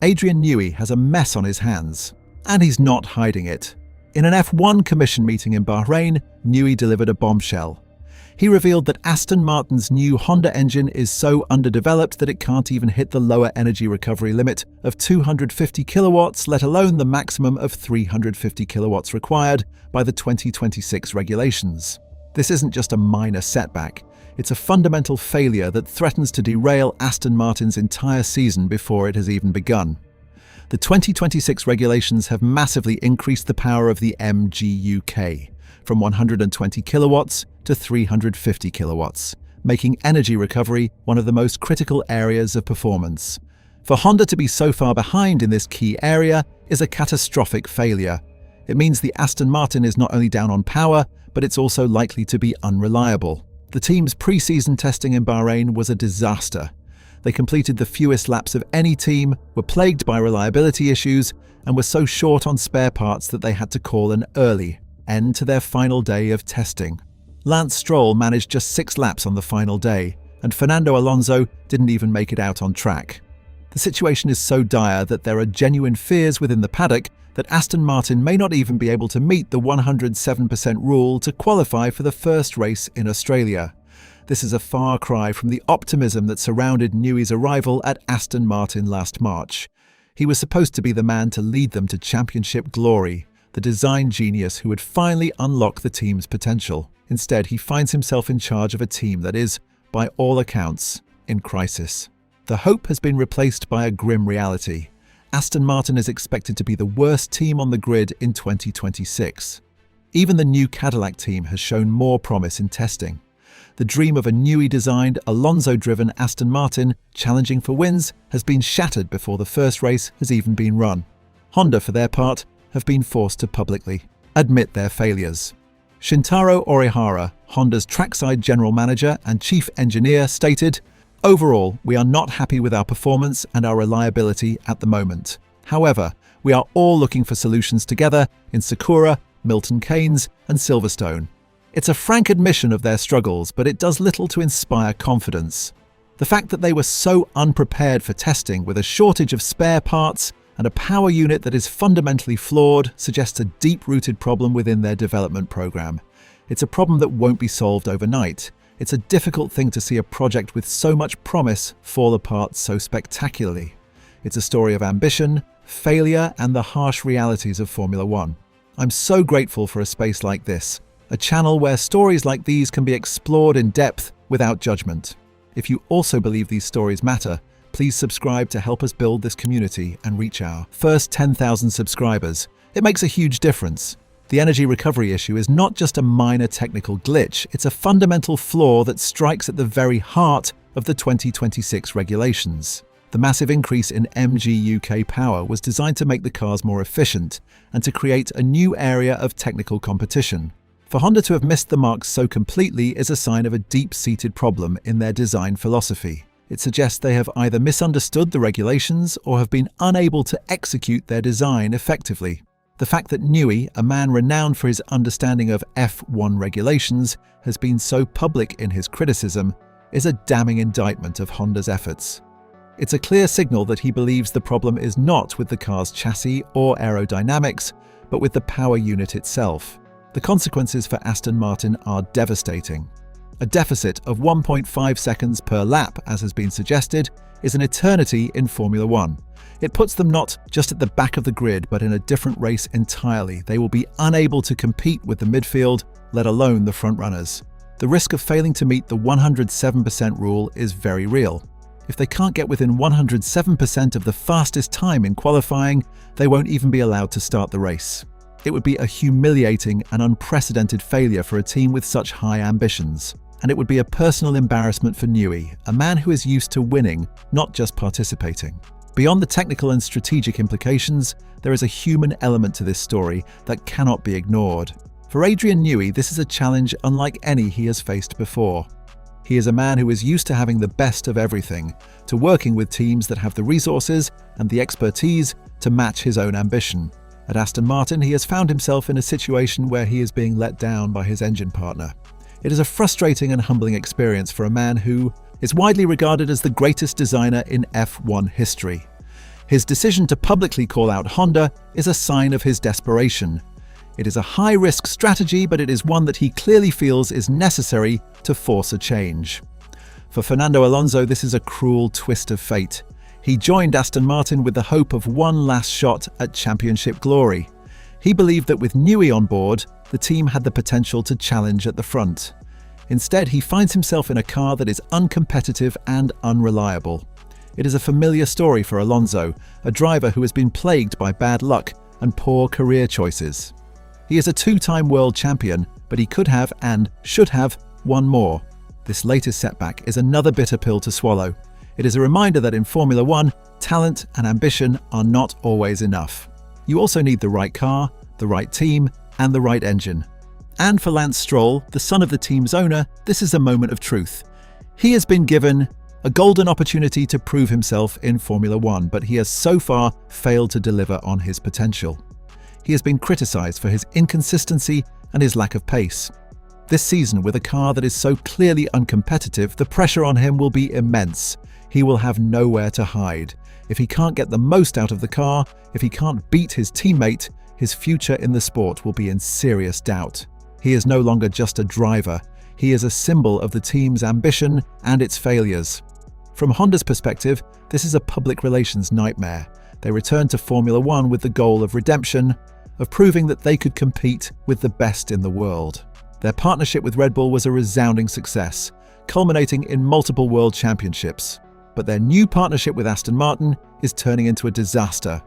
Adrian Newey has a mess on his hands, and he's not hiding it. In an F1 commission meeting in Bahrain, Newey delivered a bombshell. He revealed that Aston Martin's new Honda engine is so underdeveloped that it can't even hit the lower energy recovery limit of 250 kilowatts, let alone the maximum of 350 kilowatts required by the 2026 regulations. This isn't just a minor setback. It's a fundamental failure that threatens to derail Aston Martin's entire season before it has even begun. The 2026 regulations have massively increased the power of the MGUK from 120 kilowatts to 350 kilowatts, making energy recovery one of the most critical areas of performance. For Honda to be so far behind in this key area is a catastrophic failure. It means the Aston Martin is not only down on power, but it's also likely to be unreliable. The team's preseason testing in Bahrain was a disaster. They completed the fewest laps of any team, were plagued by reliability issues, and were so short on spare parts that they had to call an early end to their final day of testing. Lance Stroll managed just 6 laps on the final day, and Fernando Alonso didn't even make it out on track. The situation is so dire that there are genuine fears within the paddock that Aston Martin may not even be able to meet the 107% rule to qualify for the first race in Australia. This is a far cry from the optimism that surrounded Newey's arrival at Aston Martin last March. He was supposed to be the man to lead them to championship glory, the design genius who would finally unlock the team's potential. Instead, he finds himself in charge of a team that is, by all accounts, in crisis. The hope has been replaced by a grim reality. Aston Martin is expected to be the worst team on the grid in 2026. Even the new Cadillac team has shown more promise in testing. The dream of a Newey-designed, Alonso-driven Aston Martin challenging for wins has been shattered before the first race has even been run. Honda, for their part, have been forced to publicly admit their failures. Shintaro Orihara, Honda's trackside general manager and chief engineer, stated, "Overall, we are not happy with our performance and our reliability at the moment. However, we are all looking for solutions together in Sakura, Milton Keynes, and Silverstone." It's a frank admission of their struggles, but it does little to inspire confidence. The fact that they were so unprepared for testing with a shortage of spare parts and a power unit that is fundamentally flawed suggests a deep-rooted problem within their development program. It's a problem that won't be solved overnight. It's a difficult thing to see a project with so much promise fall apart so spectacularly. It's a story of ambition, failure, and the harsh realities of Formula One. I'm so grateful for a space like this, a channel where stories like these can be explored in depth without judgment. If you also believe these stories matter, please subscribe to help us build this community and reach our first 10,000 subscribers. It makes a huge difference. The energy recovery issue is not just a minor technical glitch, it's a fundamental flaw that strikes at the very heart of the 2026 regulations. The massive increase in MGUK power was designed to make the cars more efficient and to create a new area of technical competition. For Honda to have missed the mark so completely is a sign of a deep-seated problem in their design philosophy. It suggests they have either misunderstood the regulations or have been unable to execute their design effectively. The fact that Newey, a man renowned for his understanding of F1 regulations, has been so public in his criticism is a damning indictment of Honda's efforts. It's a clear signal that he believes the problem is not with the car's chassis or aerodynamics, but with the power unit itself. The consequences for Aston Martin are devastating. A deficit of 1.5 seconds per lap, as has been suggested, is an eternity in Formula One. It puts them not just at the back of the grid, but in a different race entirely. They will be unable to compete with the midfield, let alone the frontrunners. The risk of failing to meet the 107% rule is very real. If they can't get within 107% of the fastest time in qualifying, they won't even be allowed to start the race. It would be a humiliating and unprecedented failure for a team with such high ambitions. And it would be a personal embarrassment for Newey, a man who is used to winning, not just participating. Beyond the technical and strategic implications, there is a human element to this story that cannot be ignored. For Adrian Newey, this is a challenge unlike any he has faced before. He is a man who is used to having the best of everything, to working with teams that have the resources and the expertise to match his own ambition. At Aston Martin, he has found himself in a situation where he is being let down by his engine partner. It is a frustrating and humbling experience for a man who is widely regarded as the greatest designer in F1 history. His decision to publicly call out Honda is a sign of his desperation. It is a high-risk strategy, but it is one that he clearly feels is necessary to force a change. For Fernando Alonso, this is a cruel twist of fate. He joined Aston Martin with the hope of one last shot at championship glory. He believed that with Newey on board, the team had the potential to challenge at the front. Instead, he finds himself in a car that is uncompetitive and unreliable. It is a familiar story for Alonso, a driver who has been plagued by bad luck and poor career choices. He is a two-time world champion, but he could have and should have won more. This latest setback is another bitter pill to swallow. It is a reminder that in Formula One, talent and ambition are not always enough. You also need the right car, the right team, and the right engine. And for Lance Stroll, the son of the team's owner, this is a moment of truth. He has been given a golden opportunity to prove himself in Formula One, but he has so far failed to deliver on his potential. He has been criticised for his inconsistency and his lack of pace. This season, with a car that is so clearly uncompetitive, the pressure on him will be immense. He will have nowhere to hide. If he can't get the most out of the car, if he can't beat his teammate, his future in the sport will be in serious doubt. He is no longer just a driver. He is a symbol of the team's ambition and its failures. From Honda's perspective, this is a public relations nightmare. They returned to Formula One with the goal of redemption, of proving that they could compete with the best in the world. Their partnership with Red Bull was a resounding success, culminating in multiple world championships. But their new partnership with Aston Martin is turning into a disaster.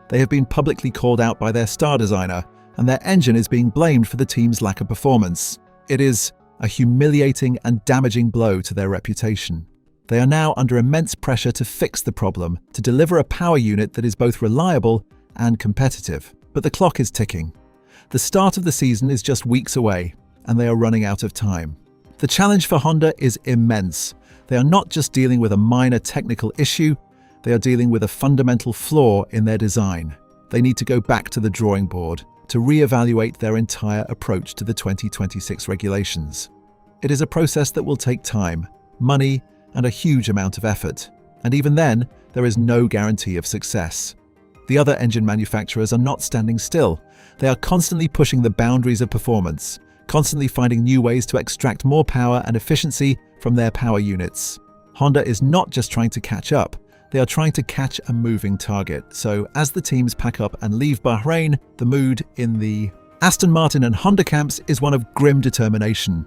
They have been publicly called out by their star designer, and their engine is being blamed for the team's lack of performance. It is a humiliating and damaging blow to their reputation. They are now under immense pressure to fix the problem, to deliver a power unit that is both reliable and competitive. But the clock is ticking. The start of the season is just weeks away, and they are running out of time. The challenge for Honda is immense. They are not just dealing with a minor technical issue, they are dealing with a fundamental flaw in their design. They need to go back to the drawing board to re-evaluate their entire approach to the 2026 regulations. It is a process that will take time, money, and a huge amount of effort. And even then, there is no guarantee of success. The other engine manufacturers are not standing still. They are constantly pushing the boundaries of performance, constantly finding new ways to extract more power and efficiency from their power units. Honda is not just trying to catch up, they are trying to catch a moving target. So as the teams pack up and leave Bahrain, the mood in the Aston Martin and Honda camps is one of grim determination.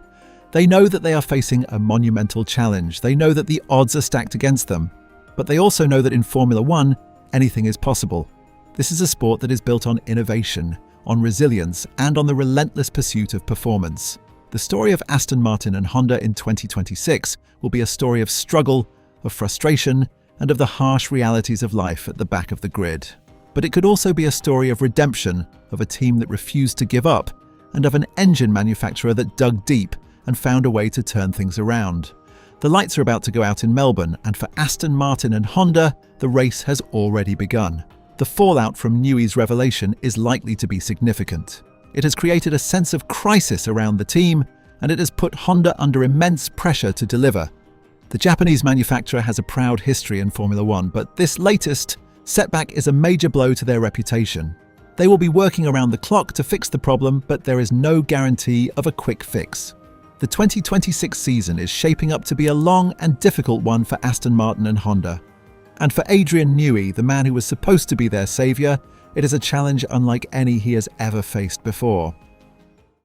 They know that they are facing a monumental challenge. They know that the odds are stacked against them. But they also know that in Formula One, anything is possible. This is a sport that is built on innovation, on resilience, and on the relentless pursuit of performance. The story of Aston Martin and Honda in 2026 will be a story of struggle, of frustration, and of the harsh realities of life at the back of the grid. But it could also be a story of redemption, of a team that refused to give up, and of an engine manufacturer that dug deep and found a way to turn things around. The lights are about to go out in Melbourne, and for Aston Martin and Honda, the race has already begun. The fallout from Newey's revelation is likely to be significant. It has created a sense of crisis around the team, and it has put Honda under immense pressure to deliver. The Japanese manufacturer has a proud history in Formula One, but this latest setback is a major blow to their reputation. They will be working around the clock to fix the problem, but there is no guarantee of a quick fix. The 2026 season is shaping up to be a long and difficult one for Aston Martin and Honda. And for Adrian Newey, the man who was supposed to be their saviour, it is a challenge unlike any he has ever faced before.